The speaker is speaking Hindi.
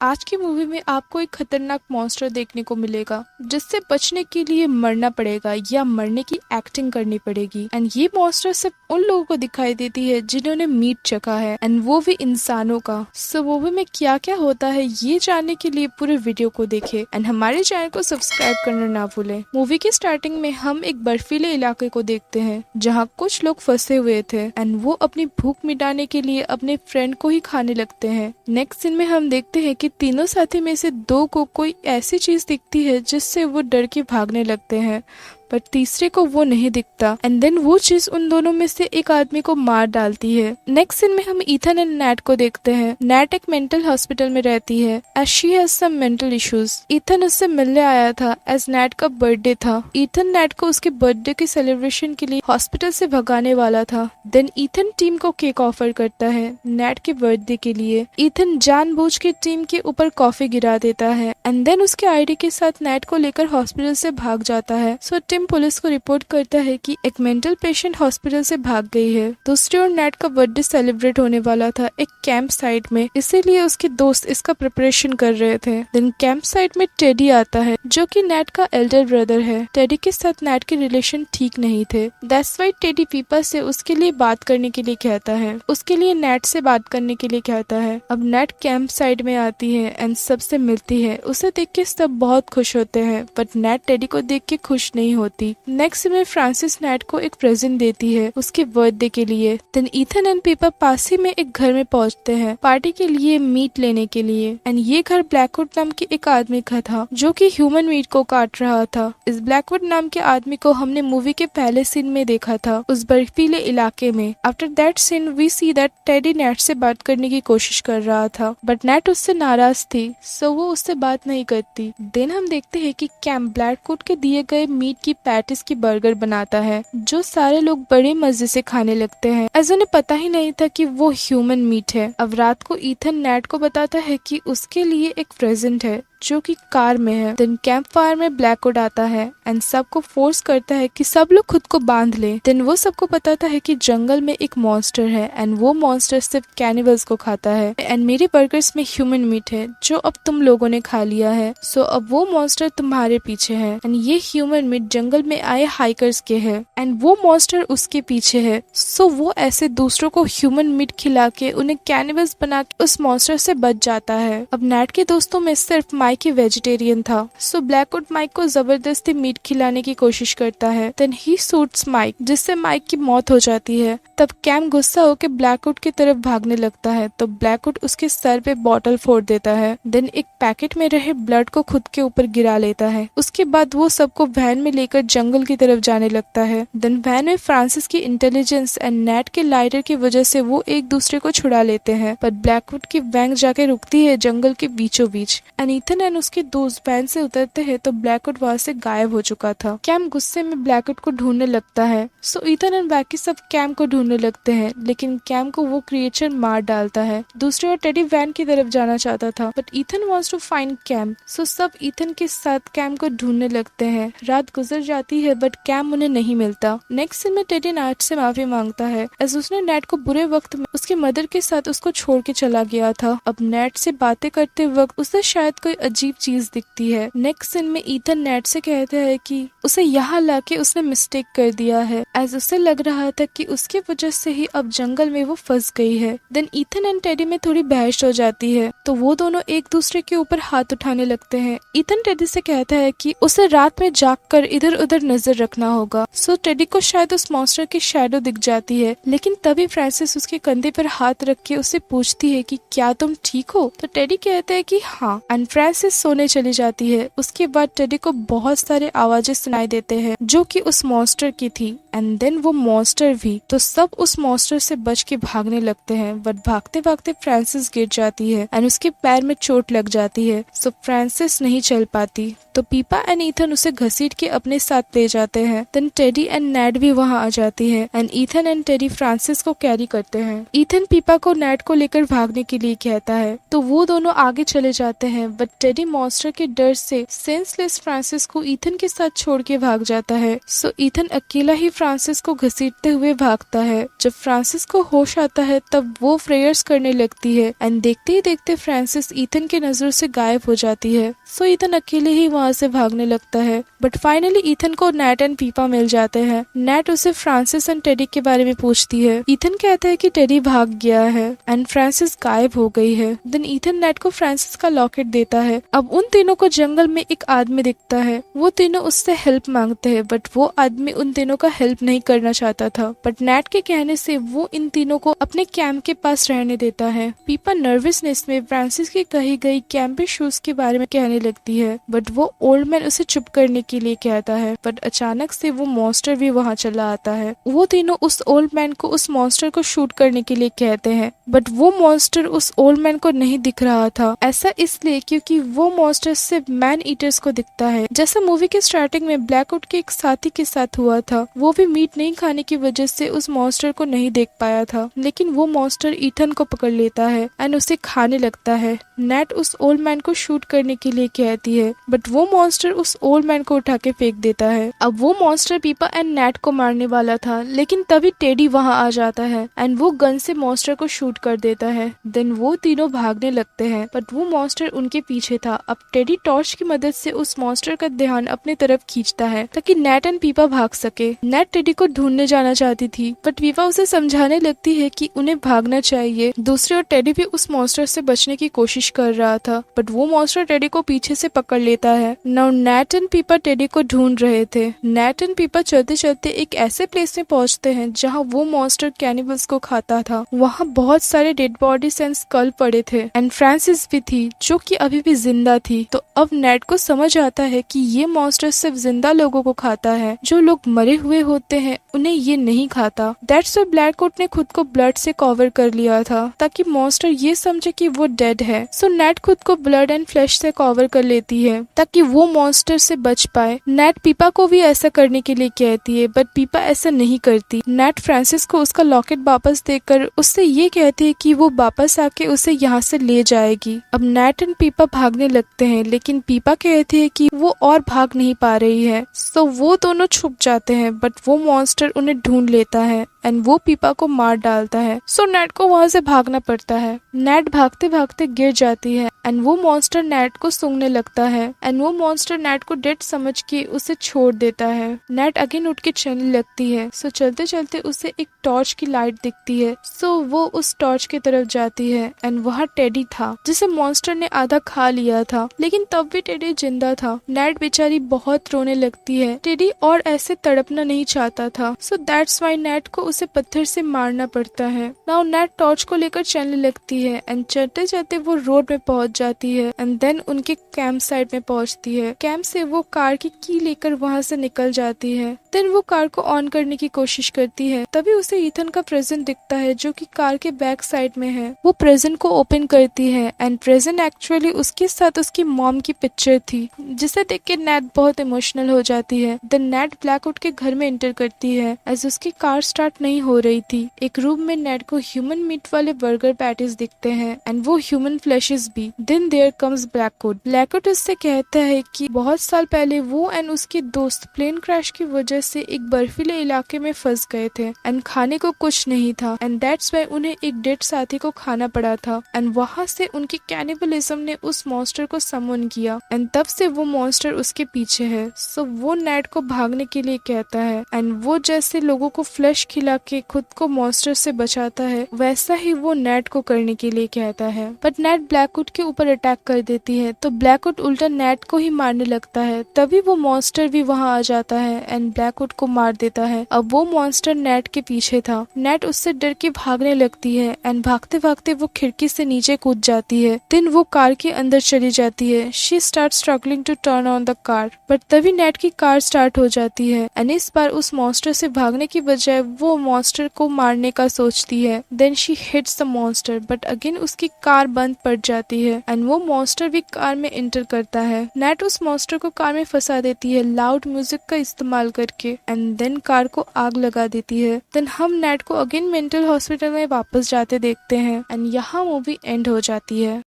आज की मूवी में आपको एक खतरनाक मॉन्स्टर देखने को मिलेगा जिससे बचने के लिए मरना पड़ेगा या मरने की एक्टिंग करनी पड़ेगी। एंड ये मॉन्स्टर सिर्फ उन लोगों को दिखाई देती है जिन्होंने मीट चखा है, एंड वो भी इंसानों का। सो मूवी में क्या क्या होता है ये जानने के लिए पूरे वीडियो को देखें एंड हमारे चैनल को सब्सक्राइब करना ना भूलें। मूवी की स्टार्टिंग में हम एक बर्फीले इलाके को देखते हैं जहाँ कुछ लोग फंसे हुए थे एंड वो अपनी भूख मिटाने के लिए अपने फ्रेंड को ही खाने लगते हैं। नेक्स्ट सीन में हम देखते हैं कि तीनों साथी में से दो को कोई ऐसी चीज दिखती है जिससे वो डर के भागने लगते हैं, पर तीसरे को वो नहीं दिखता एंड देन वो चीज उन दोनों में से एक आदमी को मार डालती है। नेक्स्ट सीन में हम ईथन एंड नैट को देखते हैं। नैट एक मेंटल हॉस्पिटल में रहती है as she has some mental issues. Ethan उससे मिलने आया था एज नैट का बर्थडे था। ईथन नैट को उसके बर्थडे के सेलिब्रेशन के लिए हॉस्पिटल से भगाने वाला था। देन ईथन टीम को केक ऑफर करता है नैट के बर्थडे के लिए। ईथन जानबूझ के टीम के ऊपर कॉफी गिरा देता है एंड देन उसके आईडी के साथ नैट को लेकर हॉस्पिटल से भाग जाता है। सो टीम पुलिस को रिपोर्ट करता है कि एक मेंटल पेशेंट हॉस्पिटल से भाग गई है। दूसरी ओर नैट का बर्थडे सेलिब्रेट होने वाला था एक कैंप साइट में, इसीलिए उसके दोस्त इसका प्रिपरेशन कर रहे थे। देन कैंप साइट में टेडी आता है जो कि नैट का एल्डर ब्रदर है। टेडी के साथ नैट के रिलेशन ठीक नहीं थे, दैट्स व्हाई टेडी पीपा से उसके लिए बात करने के लिए कहता है, उसके लिए नैट से बात करने के लिए कहता है। अब नैट कैंप साइट में आती है एंड सबसे मिलती है। उसे देख के सब बहुत खुश होते हैं, बट नैट टेडी को देख के खुश नहीं होती। नेक्स्ट में फ्रांसिस नैट को एक प्रेजेंट देती है उसके बर्थडे के लिए। देन ईथन एंड पीपा पास ही में एक घर में पहुंचते हैं पार्टी के लिए मीट लेने के लिए। एंड ये घर ब्लैकवुड नाम के एक आदमी का था जो कि ह्यूमन मीट को काट रहा था। इस ब्लैकवुड नाम के आदमी को हमने मूवी के पहले सीन में देखा था उस बर्फीले इलाके में। After that scene we see that teddy Nat से बात करने की कोशिश कर रहा था, बट नैट उससे नाराज थी, सो वो उससे बात नहीं करती। देन हम देखते हैं कि कैम ब्लैकवुड के दिए गए मीट की पैटिस की बर्गर बनाता है जो सारे लोग बड़े मजे से खाने लगते हैं, एज उन्हें पता ही नहीं था कि वो ह्यूमन मीट है। अब रात को ईथन नैट को बताता है कि उसके लिए एक प्रेजेंट है जो कि कार में है। देन कैंप फायर में ब्लैकवुड आता है एंड सबको फोर्स करता है कि सब लोग खुद को बांध ले। देन वो सबको बताता है कि जंगल में एक मॉन्स्टर है एंड वो मॉन्स्टर सिर्फ कैनिबल्स को खाता है एंड मेरे बर्गर्स में ह्यूमन मीट है जो अब तुम लोगों ने खा लिया है। सो अब वो मॉन्स्टर तुम्हारे पीछे है एंड ये ह्यूमन मीट जंगल में आए हाइकर्स के है एंड वो मॉन्स्टर उसके पीछे है। सो वो ऐसे दूसरों को ह्यूमन मीट खिला के उन्हें कैनिबल्स बना के उस मॉन्स्टर से बच जाता है। अब नैट के दोस्तों में सिर्फ माइक ही वेजिटेरियन था, सो ब्लैकवुड माइक को जबरदस्ती मीट खिलाने की कोशिश करता है। देन ही शूट्स माइक जिससे माइक की मौत हो जाती है। तब कैम गुस्सा होकर ब्लैकवुड की तरफ भागने लगता है तो ब्लैकवुड उसके सर पे बॉटल फोड़ देता है। देन एक पैकेट में रहे ब्लड को खुद के ऊपर गिरा लेता है। उसके बाद वो सबको वैन में लेकर जंगल की तरफ जाने लगता है। देन वैन में फ्रांसिस की इंटेलिजेंस एंड नैट के लाइटर की वजह से वो एक दूसरे को छुड़ा लेते हैं, पर ब्लैकवुड की वैन जाके रुकती है जंगल के बीचों बीच। एंड ईथन एंड उसके दोस्त वैन से उतरते हैं तो ब्लैकवुड वहां से गायब हो चुका था। कैम गुस्से में ब्लैकवुड को ढूंढने लगता है। सो ईथन एंड बाकी सब कैम को ढूंढने लगते हैं, लेकिन कैम को वो क्रिएचर मार डालता है। दूसरी ओर टेडी वैन की तरफ जाना चाहता था, but Ethan wants to find Cam. So सब ईथन के साथ कैम को ढूंढने लगते हैं। रात गुजर जाती है बट कैम उन्हें नहीं मिलता। नेक्स्ट सीन में टेडी नैट से माफी मांगता है एज उसने नैट को बुरे वक्त में उसकी मदर के साथ उसको छोड़ के चला गया था। अब नैट से बातें करते वक्त उसे शायद कोई अजीब चीज दिखती है। नेक्स्ट सीन में ईथन नैट से कहता है कि उसे यहाँ लाके उसने मिस्टेक कर दिया है, एज उसे लग रहा था कि उसकी वजह से ही अब जंगल में वो फंस गई है। देन ईथन एंड टेडी में थोड़ी बहस हो जाती है तो वो दोनों एक दूसरे के ऊपर हाथ उठाने लगते हैं। ईथन टेडी से कहता है कि उसे रात में जागकर इधर उधर नजर रखना होगा। सो टेडी को शायद उस मॉन्स्टर की शैडो दिख जाती है, लेकिन तभी फ्रांसिस उसके कंधे पर हाथ रख के उससे पूछती है कि क्या तुम ठीक हो? तो टेडी कहता है कि हाँ, एंड फ्रांसिस सोने चली जाती है। उसके बाद टेडी को बहुत सारे आवाजें सुनाई देते हैं जो कि उस मॉन्स्टर की थी एंड देन वो मॉन्स्टर भी। तो सब उस मॉन्स्टर से बच के भागने लगते हैं, बट भागते भागते फ्रांसिस गिर जाती है एंड उसके पैर में चोट लग जाती है। सो फ्रांसिस नहीं चल पाती तो पीपा एंड ईथन उसे घसीट के अपने साथ ले जाते हैं। देन टेडी एंड नैट भी वहाँ आ जाती है and Ethan and teddy Francis को कैरी करते हैं। ईथन पीपा को नैट को लेकर भागने के लिए कहता है तो वो दोनों आगे चले जाते हैं, बट टेडी मॉन्स्टर के डर से सेंसलेस फ्रांसिस को ईथन के साथ छोड़ के भाग जाता है। सो ईथन अकेला ही फ्रांसिस को घसीटते हुए भागता है। जब फ्रांसिस को होश आता है तब वो प्रेयर्स करने लगती है एंड देखते ही देखते फ्रांसिस ईथन के नजरों से गायब हो जाती है। सो ईथन अकेले ही वहाँ से भागने लगता है। बट फाइनली ईथन को नैट एंड पीपा मिल जाते हैं। नैट उसे फ्रांसिस एंड टेडी के बारे में पूछती है। ईथन कहता है कि टेडी भाग गया है एंड फ्रांसिस गायब हो गई है। देन ईथन नैट को फ्रांसिस का लॉकेट देता है। अब उन तीनों को जंगल में एक आदमी दिखता है। वो तीनों उससे हेल्प मांगते हैं बट वो आदमी उन तीनों का हेल्प नहीं करना चाहता था। बट नैट के कहने से वो इन तीनों को अपने कैंप के पास रहने देता है। पीपा नर्वसनेस में फ्रांसिस की कही गई कैंपिंग शूज के बारे में कहने लगती है बट वो ओल्ड मैन उसे चुप करने के लिए कहता है। बट अचानक से वो मॉन्स्टर भी वहाँ चला आता है। वो तीनों उस ओल्ड मैन को उस मॉन्स्टर को शूट करने के लिए कहते हैं बट वो मॉन्स्टर उस ओल्ड मैन को नहीं दिख रहा था। ऐसा इसलिए क्योंकि वो मॉन्स्टर सिर्फ मैन ईटर्स को दिखता है, जैसा मूवी के स्टार्टिंग में ब्लैकवुड के एक साथी के साथ हुआ था। वो भी मीट नहीं खाने की वजह से उस मॉन्स्टर को नहीं देख पाया था, लेकिन वो मॉन्स्टर ईथन को पकड़ लेता है एंड उसे खाने लगता है। नैट उस ओल्ड मैन को शूट करने के लिए कहती है बट वो मॉन्स्टर उस ओल्ड मैन को उठा के फेंक देता है। अब वो मॉन्स्टर पीपा एंड नैट को मारने वाला था, लेकिन तभी टेडी वहाँ आ जाता है एंड वो गन से मॉन्स्टर को शूट कर देता है। देन वो तीनों भागने लगते हैं बट वो मॉन्स्टर उनके पीछे था। अब टेडी टॉर्च की मदद से उस मॉन्स्टर का ध्यान अपनी तरफ खींचता है ताकि नैट एंड पीपा भाग सके। नैट टेडी को ढूंढने जाना चाहती थी बट पीपा उसे समझाने लगती है कि उन्हें भागना चाहिए। दूसरी ओर टेडी भी उस मॉन्स्टर से बचने की कोशिश कर रहा था बट वो मॉन्स्टर टेडी को पीछे से पकड़ लेता है। नाउ नैट एंड पीपा टेडी को ढूंढ रहे थे। नैट एंड पीपा चलते चलते एक ऐसे प्लेस में पहुंचते हैं जहाँ वो मॉन्स्टर कैनिबल्स को खाता था। वहाँ बहुत सारे डेड बॉडीज एंड स्कल पड़े थे एंड फ्रांसिस भी थी जो कि अभी भी जिंदा थी। तो अब नैट को समझ आता है कि ये मॉन्स्टर सिर्फ जिंदा लोगों को खाता है, जो लोग मरे हुए होते हैं उन्हें ये नहीं खाता। दैट्स व्हाई ब्लैकवुड ने खुद को ब्लड से कवर कर लिया था ताकि मॉन्स्टर ये समझे कि वो डेड है। सो नैट खुद को ब्लड एंड फ्लैश से कवर कर लेती है ताकि वो मॉन्स्टर से बच पाए। नैट पीपा को भी ऐसा करने के लिए कहती है बट पीपा ऐसा नहीं करती। नैट फ्रांसिस को उसका लॉकेट वापस देकर उससे ये कहती है कि वो वापस आके उसे यहाँ से ले जाएगी। अब नैट एंड पीपा भागने लगते हैं लेकिन पीपा कहती है कि वो और भाग नहीं पा रही है। सो वो दोनों छुप जाते हैं बट वो मॉन्स्टर उन्हें ढूंढ लेता है एंड वो पीपा को मार डालता है। सो नैट को वहाँ से भागना पड़ता है। नैट भागते भागते गिर जाती है एंड वो मॉन्स्टर नैट को सूंघने लगता है एंड वो मॉन्स्टर नैट को डेड समझ के उसे छोड़ देता है। नैट अगेन उठ के चलने लगती है। सो चलते चलते उसे एक टॉर्च की लाइट दिखती है। सो वो उस टॉर्च की तरफ जाती है एंड वहाँ टेडी था जिसे मॉन्स्टर ने आधा खा लिया था, लेकिन तब भी टेडी जिंदा था। नैट बेचारी बहुत रोने लगती है। टेडी और ऐसे तड़पना नहीं चाहता था। सो दैट्स व्हाई नैट को उसे पत्थर से मारना पड़ता है। नाउ नैट टॉर्च को लेकर चलने लगती है एंड चलते चलते वो रोड में पहुंच जाती है एंड देन उनके कैंप साइड में पहुंचती है। कैंप से वो कार की लेकर वहां से निकल जाती है। देन वो कार को ऑन करने की कोशिश करती है। तभी उसे ईथन का प्रेजेंट दिखता है जो कि कार के बैक साइड में है। वो प्रेजेंट को ओपन करती है एंड प्रेजेंट एक्चुअली उसके साथ उसकी मॉम की पिक्चर थी, जिसे देख के नैट बहुत इमोशनल हो जाती है। देन नैट ब्लैकवुड के घर में एंटर करती है एज उसकी कार स्टार्ट नहीं हो रही थी। एक रूम में नैट को ह्यूमन मीट वाले बर्गर पैटीज दिखते हैं एंड वो ह्यूमन फ्लैशेस भी। Then there comes Blackwood. Blackwood उससे कहता है कि बहुत साल पहले वो एंड उसके दोस्त प्लेन क्रैश की वजह से एक बर्फीले इलाके में फंस गए थे एंड खाने को कुछ नहीं था एंड दैट्स व्हाई उन्हें एक डेड साथी को खाना पड़ा था एंड वहाँ से उनके कैनिबलिज्म ने उस मॉन्स्टर को समन किया एंड तब से वो मॉन्स्टर उसके पीछे है। सो वो नैट को भागने के लिए कहता है एंड वो जैसे लोगों को फ्लैश खिला के खुद को मॉन्स्टर से बचाता है वैसा ही वो नैट को करने के लिए कहता है। बट नैट ब्लैकवुड के ऊपर अटैक कर देती है तो ब्लैकवुड उल्टा नैट को ही मारने लगता है। तभी वो मॉन्स्टर भी वहाँ आ जाता है एंड ब्लैकवुड को मार देता है। अब वो मॉन्स्टर नैट के पीछे था। नैट उससे डर के भागने लगती है एंड भागते भागते वो खिड़की से नीचे कूद जाती है। देन वो कार के अंदर चली जाती है। She start struggling to turn on the car but तभी नैट की कार स्टार्ट हो जाती है एंड इस बार उस मॉन्स्टर से भागने की बजाय वो मॉन्स्टर को मारने का सोचती है। Then she hits the monster but again उसकी कार बंद पड़ जाती है एंड वो मॉन्स्टर भी कार में एंटर करता है। नैट उस मॉन्स्टर को कार में फंसा देती है लाउड म्यूजिक का इस्तेमाल करके एंड देन कार को आग लगा देती है। देन हम नैट को अगेन मेंटल हॉस्पिटल में वापस जाते देखते हैं एंड यहाँ मूवी एंड हो जाती है।